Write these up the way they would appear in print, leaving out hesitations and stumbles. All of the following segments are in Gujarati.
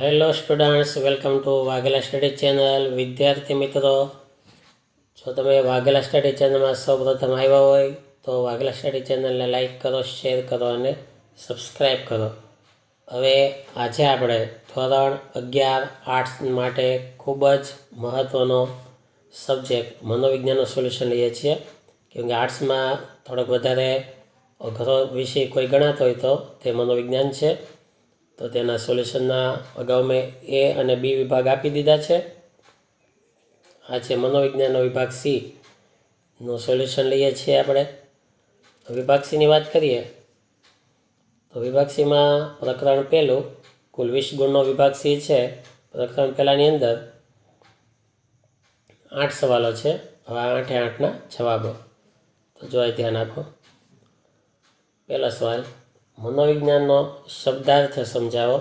Hello students, welcome to Vaghela study channel. વિદ્યાર્થી મિત્રો, જો તમે વાઘેલા સ્ટડી ચેનલમાં સૌપ્રથમ આવ્યા હોય તો વાઘેલા સ્ટડી ચેનલને લાઈક કરો, શેર કરો અને સબસ્ક્રાઈબ કરો. હવે આજે આપણે ધોરણ 11 આર્ટ્સ માટે ખૂબ જ મહત્ત્વનો સબ્જેક્ટ મનોવિજ્ઞાનનું સોલ્યુશન લઈએ છીએ. કેમ કે આર્ટ્સમાં થોડોક વધારે અઘરો વિષય કોઈ ગણાતો હોય તો તે મનોવિજ્ઞાન છે. તો તેના સોલ્યુશનના અગાઉ મેં એ અને બી વિભાગ આપી દીધા છે. આ છે મનોવિજ્ઞાનનો વિભાગ સીનું સોલ્યુશન લઈએ છીએ આપણે. વિભાગ સીની વાત કરીએ તો વિભાગ સીમાં પ્રકરણ પહેલું કુલ 20 ગુણનો વિભાગ સી છે. પ્રકરણ પહેલાંની અંદર 8 સવાલો છે. હવે 8 એ 8ના જવાબો તો જોઈ ધ્યાન આપો. પહેલો સવાલ, મનોવિજ્ઞાનનો શબ્દાર્થ સમજાવો.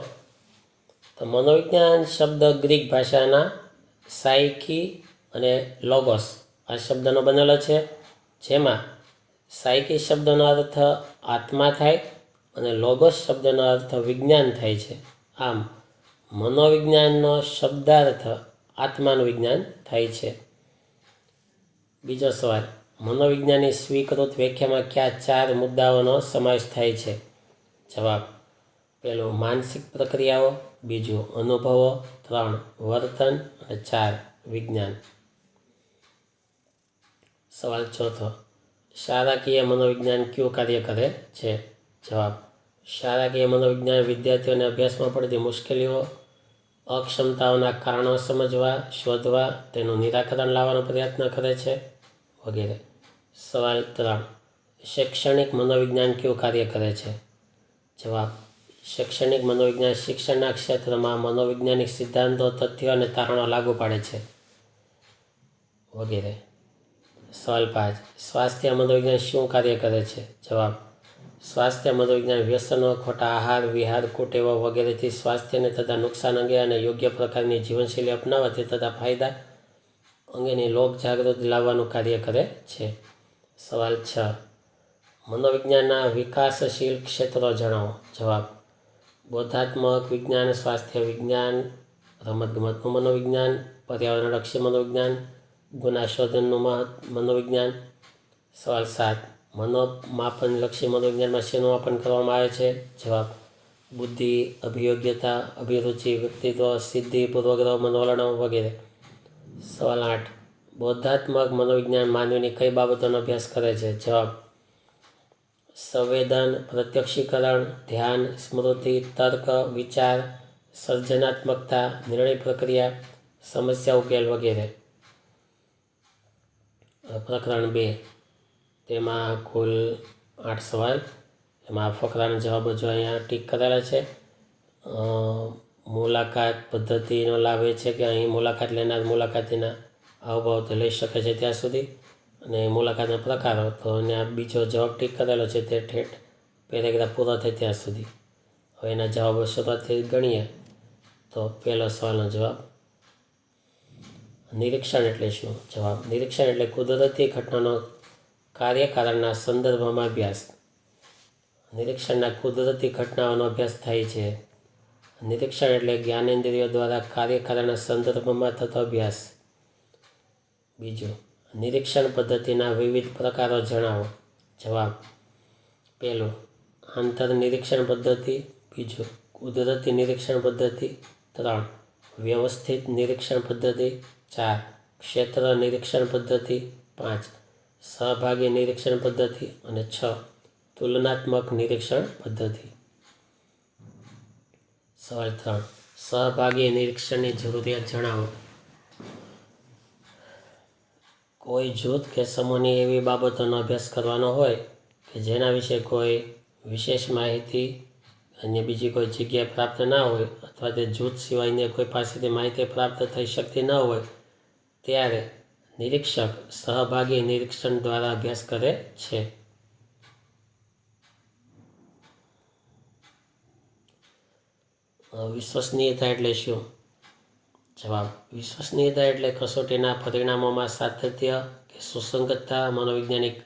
તો મનોવિજ્ઞાન શબ્દ ગ્રીક ભાષાના સાયકી અને લોગોસ આ શબ્દનો બનેલો છે, જેમાં સાયકી શબ્દનો અર્થ આત્મા થાય અને લોગોસ શબ્દનો અર્થ વિજ્ઞાન થાય છે. આમ મનોવિજ્ઞાનનો શબ્દાર્થ આત્માનું વિજ્ઞાન થાય છે. બીજો સવાલ, મનોવિજ્ઞાનની સ્વીકૃત વ્યાખ્યામાં કયા 4 મુદ્દાઓનો સમાવેશ થાય છે? જવાબ, પહેલું માનસિક પ્રક્રિયાઓ, બીજું અનુભવો, 3 વર્તન અને 4 વિજ્ઞાન. સવાલ ચોથો, શાળાકીય મનોવિજ્ઞાન કયું કાર્ય કરે છે? જવાબ, શાળાકીય મનોવિજ્ઞાન વિદ્યાર્થીઓને અભ્યાસમાં પડતી મુશ્કેલીઓ, અક્ષમતાઓના કારણો સમજવા, શોધવા, તેનું નિરાકરણ લાવવાનો પ્રયત્ન કરે છે વગેરે. સવાલ 3, શૈક્ષણિક મનોવિજ્ઞાન કયું કાર્ય કરે છે? જવાબ, શૈક્ષણિક મનોવિજ્ઞાન શિક્ષણના ક્ષેત્રમાં મનોવૈજ્ઞાનિક સિદ્ધાંતો, તથ્યો અને તારણો લાગુ પાડે છે વગેરે. સવાલ 5, સ્વાસ્થ્ય મનોવિજ્ઞાન શું કાર્ય કરે છે? જવાબ, સ્વાસ્થ્ય મનોવિજ્ઞાન વ્યસનો, ખોટા આહાર વિહાર, કુટેવો વગેરેથી સ્વાસ્થ્યને થતા નુકસાન અંગે અને યોગ્ય પ્રકારની જીવનશૈલી અપનાવવાથી થતા ફાયદા અંગેની લોક જાગૃતિ લાવવાનું કાર્ય કરે છે. સવાલ 6, મનોવિજ્ઞાનના વિકાસશીલ ક્ષેત્રો જણાવો. જવાબ, બોધાત્મક વિજ્ઞાન, સ્વાસ્થ્ય વિજ્ઞાન, રમતગમતનું મનોવિજ્ઞાન, પર્યાવરણલક્ષી મનોવિજ્ઞાન, ગુનાશોધનનું મનોવિજ્ઞાન. સવાલ 7, મનોમાપનલક્ષી મનોવિજ્ઞાનમાં શેનું માપન કરવામાં આવે છે? જવાબ, બુદ્ધિ, અભિયોગ્યતા, અભિરુચિ, વ્યક્તિત્વ, સિદ્ધિ, પૂર્વગ્રહ, મનોવલણો વગેરે. સવાલ 8, બોધાત્મક મનોવિજ્ઞાન માનવીની કઈ બાબતોનો અભ્યાસ કરે છે? જવાબ, સંવેદન, પ્રત્યક્ષીકરણ, ધ્યાન, સ્મૃતિ, તર્ક, વિચાર, સર્જનાત્મકતા, નિર્ણય પ્રક્રિયા, સમસ્યા ઉકેલ વગેરે. પ્રકરણ 2, તેમાં કુલ 8 સવાલ. એમાં ફકરાના જવાબો જો અહીંયા ટીક કરેલા છે. મુલાકાત પદ્ધતિનો લાભ એ છે કે અહીં મુલાકાત લેનાર મુલાકાતીના હાવભાવથી લઈ શકે છે ત્યાં સુધી, અને મુલાકાતના પ્રકારો તો એને બીજો જવાબ ટીક કરેલો છે તે ઠેઠ પેરેગ્રાફ પૂરો થાય ત્યાં સુધી. હવે એના જવાબો શરૂઆતથી ગણીએ તો પહેલો સવાલનો જવાબ, નિરીક્ષણ એટલે શું? જવાબ, નિરીક્ષણ એટલે કુદરતી ઘટનાનો કાર્યકારણના સંદર્ભમાં અભ્યાસ. નિરીક્ષણના કુદરતી ઘટનાઓનો અભ્યાસ થાય છે. નિરીક્ષણ એટલે જ્ઞાનેન્દ્રિયો દ્વારા કાર્યકારણના સંદર્ભમાં થતો અભ્યાસ. બીજું, નિરીક્ષણ પદ્ધતિના વિવિધ પ્રકારો જણાવો. જવાબ, પહેલું આંતરનિરીક્ષણ પદ્ધતિ, બીજું કુદરતી નિરીક્ષણ પદ્ધતિ, 3 વ્યવસ્થિત નિરીક્ષણ પદ્ધતિ, 4 ક્ષેત્ર નિરીક્ષણ પદ્ધતિ, 5 સહભાગી નિરીક્ષણ પદ્ધતિ અને 6 તુલનાત્મક નિરીક્ષણ પદ્ધતિ. સવાલ 3, સહભાગી નિરીક્ષણની જરૂરિયાત જણાવો. કોઈ જૂથ કે સમૂહની એવી બાબતોનો અભ્યાસ કરવાનો હોય કે જેના વિશે કોઈ વિશેષ માહિતી અન્ય બીજી કોઈ જગ્યાએ પ્રાપ્ત ના હોય, અથવા તે જૂથ સિવાયની કોઈ પાસેથી માહિતી પ્રાપ્ત થઈ શકતી ન હોય, ત્યારે નિરીક્ષક સહભાગી નિરીક્ષણ દ્વારા અભ્યાસ કરે છે. વિશ્વસનીયતા એટલે શું? જવાબ, વિશ્વસનીયતા એટલે કસોટીના પરિણામોમાં સાતત્ય કે સુસંગતતા. મનોવૈજ્ઞાનિક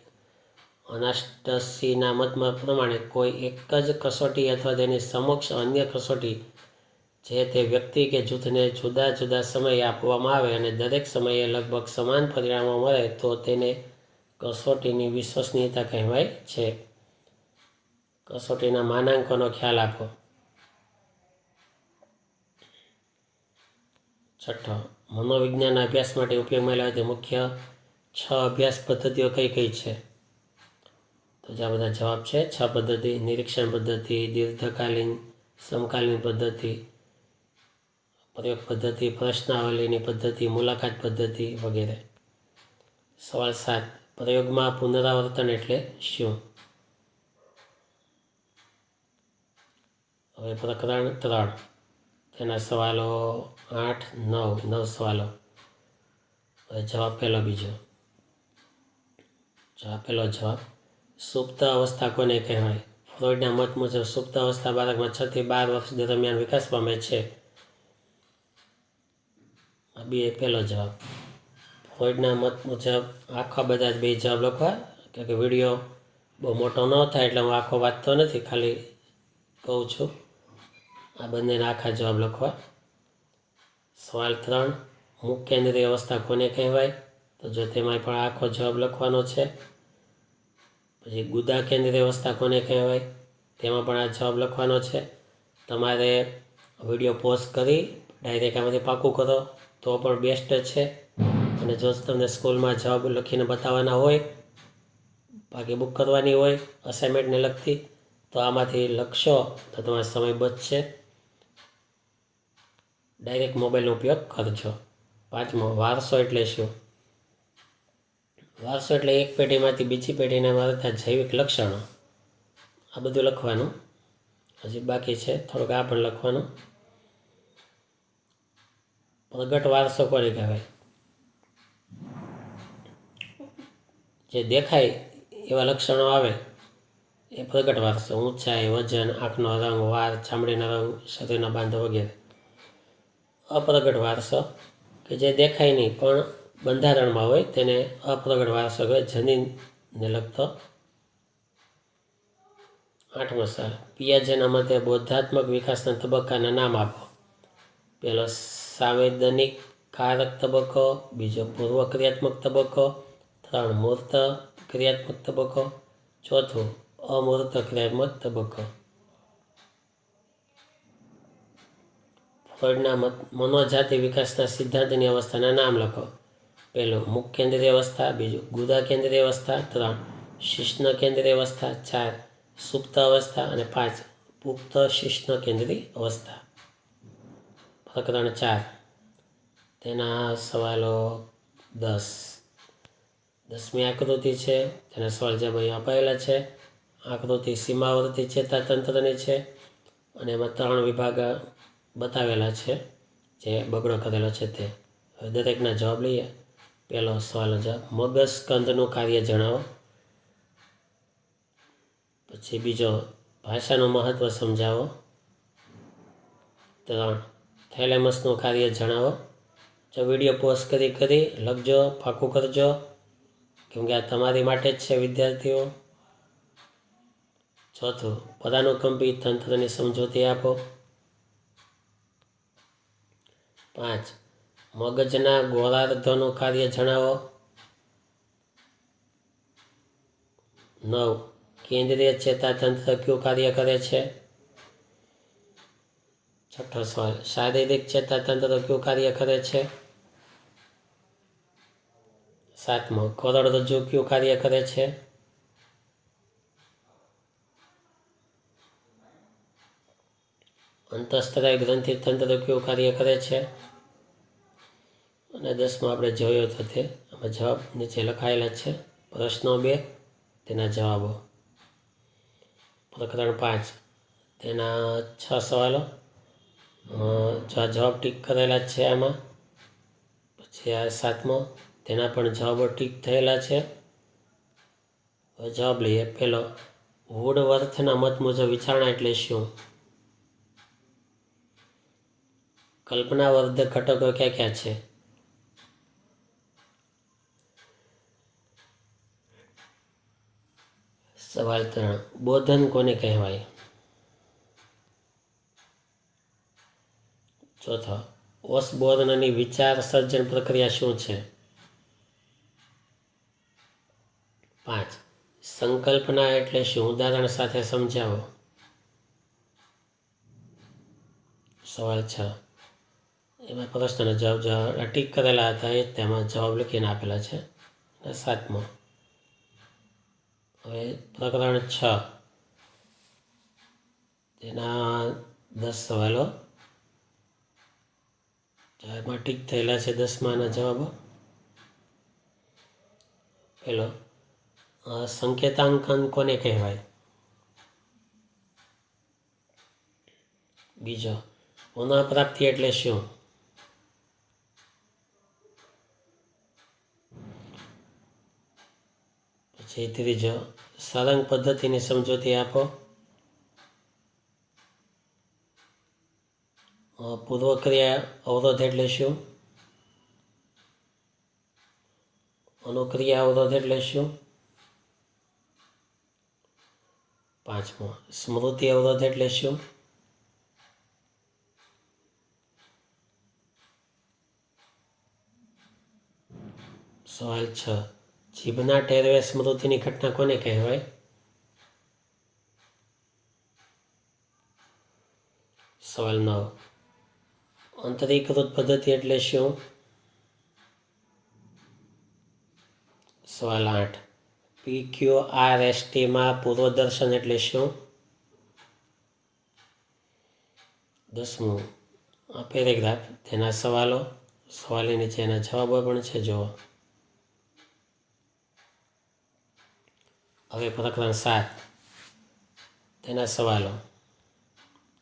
અનાસ્ટસીના મત પ્રમાણે કોઈ એક જ કસોટી અથવા તેની સમક્ષ અન્ય કસોટી જે તે વ્યક્તિ કે જૂથને જુદા જુદા સમયે આપવામાં આવે અને દરેક સમયે લગભગ સમાન પરિણામો મળે તો તેને કસોટીની વિશ્વસનીયતા કહેવાય છે. કસોટીના માનાંકનો ખ્યાલ આપો. છઠ્ઠો, મનોવિજ્ઞાનના અભ્યાસ માટે ઉપયોગમાં લેવાતી મુખ્ય 6 અભ્યાસ પદ્ધતિઓ કઈ કઈ છે? તો જે આ બધા જવાબ છે. 6 પદ્ધતિ: નિરીક્ષણ પદ્ધતિ, દીર્ઘકાલીન સમકાલીન પદ્ધતિ, પ્રયોગ પદ્ધતિ, પ્રશ્નાવલીની પદ્ધતિ, મુલાકાત પદ્ધતિ વગેરે. સવાલ 7, પ્રયોગમાં પુનરાવર્તન એટલે શું? હવે પ્રકરણ 3, તેના સવાલો 8, 9 સવાલો. હવે જવાબ પહેલો બીજો. પહેલો જવાબ, સુપ્ત અવસ્થા કોને કહેવાય? ફ્રોઈડના મત મુજબ સુપ્ત અવસ્થા બાળકમાં 6 થી 12 વર્ષ દરમિયાન વિકાસ પામે છે. પહેલો જવાબ. ફ્રોઈડના મત મુજબ આખા બધા જ 2 જવાબ લખવા, કે વિડીયો બહુ મોટો ન થાય એટલે હું આખો વાંચતો નથી, ખાલી કહું છું. આ બંનેના આખા જવાબ લખવા. સવાલ 3, મુખ્ય કેન્દ્રીય અવસ્થા કોને કહેવાય? તો જો તેમાં પણ આખો જવાબ લખવાનો છે. પછી ગુદા કેન્દ્રીય અવસ્થા કોને કહેવાય? તેમાં પણ આ જવાબ લખવાનો છે. તમારે વિડીયો પોઝ કરી ડાયરેક્ટ આમાંથી પાકું કરો તો પણ બેસ્ટ છે. અને જો તમને સ્કૂલમાં જવાબ લખીને બતાવવાના હોય, બાકી બુક કરવાની હોય અસાઇનમેન્ટને લગતી, તો આમાંથી લખશો તો તમારો સમય બચશે. ડાયરેક્ટ મોબાઈલનો ઉપયોગ કરજો. 5મો, વારસો એટલે શું? વારસો એટલે એક પેઢીમાંથી બીજી પેઢીને મળતા જૈવિક લક્ષણો. આ બધું લખવાનું હજી બાકી છે, થોડુંક આ પણ લખવાનું. પ્રગટ વારસો કોને કહેવાય? જે દેખાય એવા લક્ષણો આવે એ પ્રગટ વારસો. ઊંચાઈ, વજન, આંખનો રંગ, વાળ, ચામડીનો રંગ, શરીરના બાંધો વગેરે. અપ્રગટ વારસો કે જે દેખાય નહીં પણ બંધારણમાં હોય તેને અપ્રગટ વારસો કહેવાય, જનીનને લગતો. 8મો સવાલ, પિયાજેના મતે બોધાત્મક વિકાસના તબક્કાના નામ આપો. પહેલો સાંવેદનિક કારક તબક્કો, બીજો પૂર્વ ક્રિયાત્મક તબક્કો, 3 મૂર્ત ક્રિયાત્મક તબક્કો, 4 અમૂર્ત ક્રિયાત્મક તબક્કો. ફ્રોઈડના મનોજાતિ વિકાસના સિદ્ધાંતની અવસ્થાના નામ લખો. પહેલું મુખ્ય કેન્દ્રીય અવસ્થા, બીજું ગુદા કેન્દ્રીય અવસ્થા, 3 શિશ્ન કેન્દ્રીય અવસ્થા, 4 સુપ્ત અવસ્થા અને 5 પુખ્ત શિશ્ન કેન્દ્રીય અવસ્થા. પ્રકરણ 4, તેના સવાલો 10. 10મી આકૃતિ છે, તેના સવાલ જવાબ અહીં અપાયેલા છે. આકૃતિ સીમાવર્તી ચેતાતંત્રની છે અને એમાં 3 વિભાગ બતાવેલા છે, જે બગડો કરેલો છે તે. હવે દરેકના જવાબ લઈએ. પહેલો સવાલ જવાબ, મગજ સ્કંદનું કાર્ય જણાવો. પછી બીજો, ભાષાનું મહત્વ સમજાવો. 3 થેલેમસનું કાર્ય જણાવો. જો વિડીયો પોઝ કરી લખજો, પાકું કરજો, કેમકે આ તમારી માટે જ છે વિદ્યાર્થીઓ. 4 પદાનુકંપી તંત્રની સમજૂતી આપો. 5 મગજના ગોળાર્ધનું કાર્ય જણાવો. 9 કેન્દ્રીય ચેતાતંત્ર કયું કાર્ય કરે છે? 6 સવાલ, શારીરિક ચેતાતંત્ર કયું કાર્ય કરે છે? 7મો કરોડરજ્જુ કયું કાર્ય કરે છે? 8 અંતઃસ્ત્રાય ગ્રંથિ તંત્ર કયું કાર્ય કરે છે? અને 10મો આપણે જોયો તો તે આમાં જવાબ નીચે લખાયેલા છે. પ્રશ્નો 2, તેના જવાબો. પ્રકરણ 5, તેના 6 સવાલો. જવાબ ટીક કરેલા છે આમાં. પછી આ 7મો, તેના પણ જવાબો ટીક થયેલા છે. હવે જવાબ લઈએ. પહેલો, વુડવર્થના મત મુજબ વિચારણા એટલે શું? કલ્પનાવર્ધક ઘટકો ક્યાં ક્યાં છે? સવાલ 3, બોધન કોને કહેવાય? ચોથો, ઓસબોર્નની વિચાર સર્જન પ્રક્રિયા શું છે? 5. સંકલ્પના એટલે શું? ઉદાહરણ સાથે સમજાવો. સવાલ 6. એમાં પ્રશ્નનો જવાબ ટીક કરેલા હતા એ તેમાં જવાબ લખીને આપેલા છે. અને 7મો, હવે પ્રકરણ 6 તેના 10 સવાલો એમાં ટીક થયેલા છે. 10માના જવાબો. પહેલો, સંકેતાંકન કોને કહેવાય? બીજો, પુનઃપ્રાપ્તિ એટલે શું? પછી ત્રીજો, સળંગ પદ્ધતિની સમજૂતી આપો. પૂર્વક્રિયા અવરોધ એટલે શું? અનુક્રિયા અવરોધ એટલે શું? 5મો, સ્મૃતિ અવરોધ એટલે શું? સવાલ 6, જીભના ટેરવે સ્મૃતિની ઘટના કોને કહેવાય? સવાલ 9, અંતરીકૃત પદ્ધતિ એટલે શું? સવાલ 8, PQRSTમાં પૂર્વદર્શન એટલે શું? 10મું, પેરેગ્રાફ તેના સવાલો, સવાલની નીચેના જવાબો પણ છે જુઓ. હવે પ્રકરણ 7 તેના સવાલો.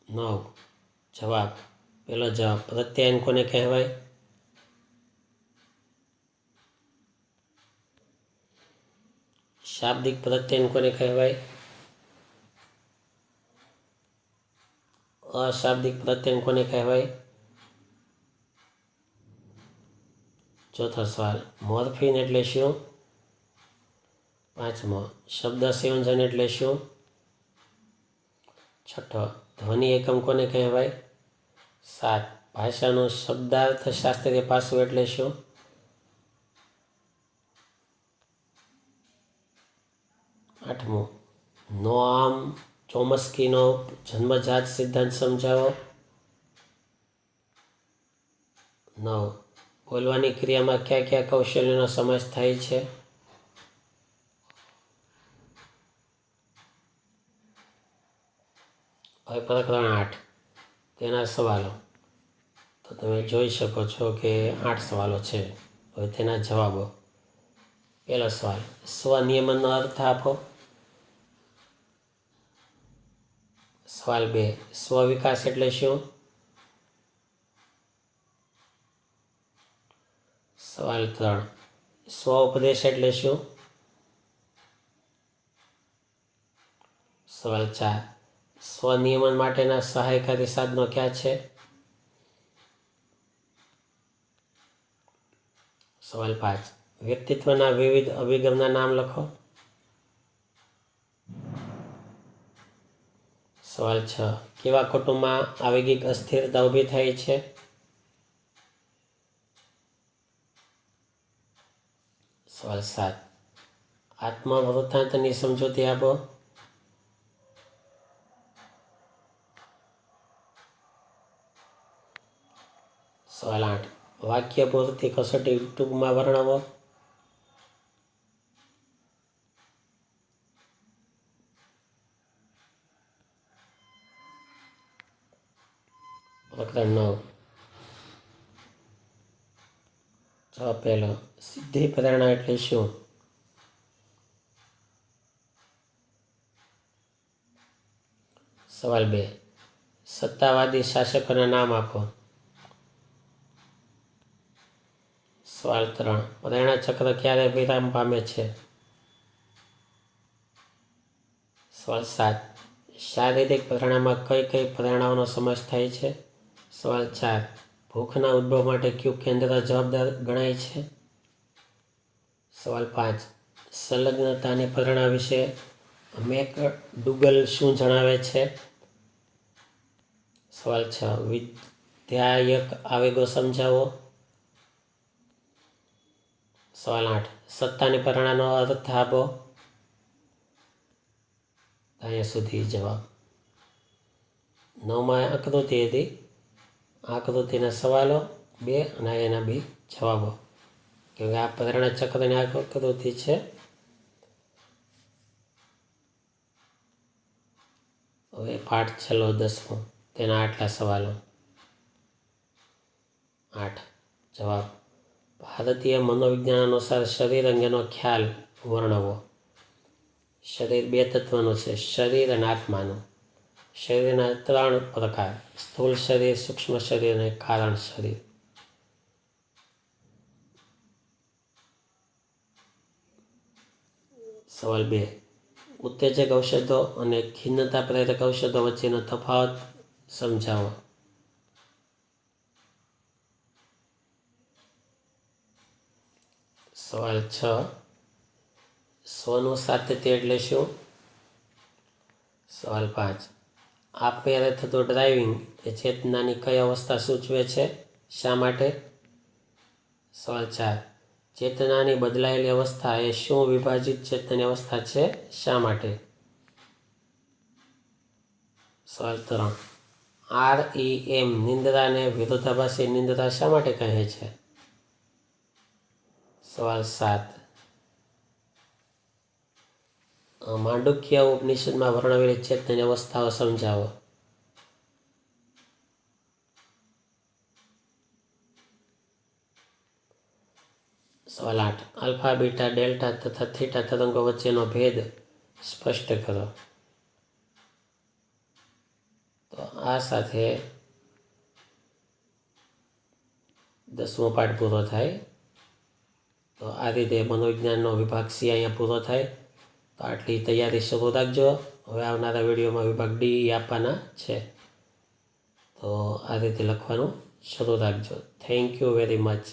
9, જવાબ. પહેલો જવાબ, પ્રત્યાયન કોને કહેવાય? શાબ્દિક પ્રત્યાયન કોને કહેવાય? અશાબ્દિક પ્રત્યાયન કોને કહેવાય? ચોથો સવાલ, મોર્ફિન એટલે શું? 5મો, શબ્દ સંયોજન એટલે શું? 6, ધ્વનિ એકમ કોને કહેવાય? 7, ભાષાનું શબ્દાર્થશાસ્ત્રીય પાસું એટલે શું? 8મો, નોઆમ ચોમ્સ્કીનો જન્મજાત સિદ્ધાંત સમજાવો. 9, બોલવાની ક્રિયામાં કયા કયા કૌશલ્યોનો સમાવેશ થાય છે? હવે પ્રકરણ 8 તેના સવાલો. તો તમે જોઈ શકો છો કે 8 સવાલો છે. હવે તેના જવાબો. પહેલો સવાલ, સ્વનિયમનનો અર્થ આપો. સવાલ 2, સ્વવિકાસ એટલે શું? સવાલ 3, સ્વ ઉપદેશ એટલે શું? સવાલ 4, સ્વનિયમન માટેના સહાયકારી સાધનો ક્યાં છે? સવાલ 5, વ્યક્તિત્વના વિવિધ અભિગમના નામ લખો. સવાલ 6, કેવા કુટુંબમાં આવેગિક અસ્થિરતા ઊભી થાય છે? સવાલ 7, આત્મવૃત્તાંતની સમજૂતી આપો. સવાલ 8, વાક્ય પૂર્તિ કસોટી ટૂંકમાં વર્ણવો. પ્રકરણ 9, જવાબ પહેલો, સિદ્ધિ પ્રેરણા એટલે શું? સવાલ 2, સત્તાવાદી શાસકોના નામ આપો. સવાલ 3, પ્રેરણા ચક્ર ક્યારે વિરામ પામે છે? સવાલ 7, શારીરિક પ્રેરણામાં કઈ કઈ પ્રેરણાઓનો સમાવેશ થાય છે? સવાલ 4, ભૂખના ઉદ્ભવ માટે કયું કેન્દ્ર જવાબદાર ગણાય છે? સવાલ 5, સંલગ્નતાની પ્રેરણા વિશે મેકડુગલ શું જણાવે છે? સવાલ 6, ધ્યાયક આવેગો સમજાવો. સવાલ 8. સત્તાની પરિણામનો અર્થ આપો. અહીંયા સુધી જવાબ. 9માં આકૃતિ હતી. આકૃતિના સવાલો 2 અને એના 2 જવાબો. કેમકે આ પ્રેરણા ચક્રની આકૃતિ છે. હવે પાઠ છેલ્લો 10મો, તેના આટલા સવાલો. 8 જવાબ. ભારતીય મનોવિજ્ઞાન અનુસાર શરીર અંગેનો ખ્યાલ વર્ણવો. શરીર 2 તત્વનું છે, શરીર અને આત્માનું. શરીરના 3 પ્રકાર: સ્થૂળ શરીર, સૂક્ષ્મ શરીર અને કારણ શરીર. સવાલ 2. ઉત્તેજક ઔષધો અને ખિન્નતા પ્રેરક ઔષધો વચ્ચેનો તફાવત સમજાવો. સવાલ 6. સ્વનું સાતત્ય એટલે શું? સવાલ 5. આપમેળે થતું ડ્રાઇવિંગ એ ચેતનાની કઈ અવસ્થા સૂચવે છે? શા માટે? સવાલ 4. ચેતનાની બદલાયેલી અવસ્થા એ શું વિભાજિત ચેતનાની અવસ્થા છે? શા માટે? સવાલ 3. REM નિંદ્રાને વિરોધાભાસી નિંદ્રા શા માટે કહે છે? સવાલ 7. માંડુક્ય ઉપનિષદમાં વર્ણવેલી ચેતનાની અવસ્થાઓ સમજાવો. સવાલ 8. આલ્ફા, બીટા, ડેલ્ટા તથા થીટા તરંગો વચ્ચેનો ભેદ સ્પષ્ટ કરો. તો આ સાથે 10મો પાઠ પૂરો થાય. તો આ રીતે મનોવિજ્ઞાનનો વિભાગ C અહીંયા પૂરો થાય. તો આટલી તૈયારી શરૂ રાખજો. હવે આવનારા વિડીયોમાં વિભાગ D આપવાના છે. તો આ રીતે લખવાનું શરૂ રાખજો. Thank you very much.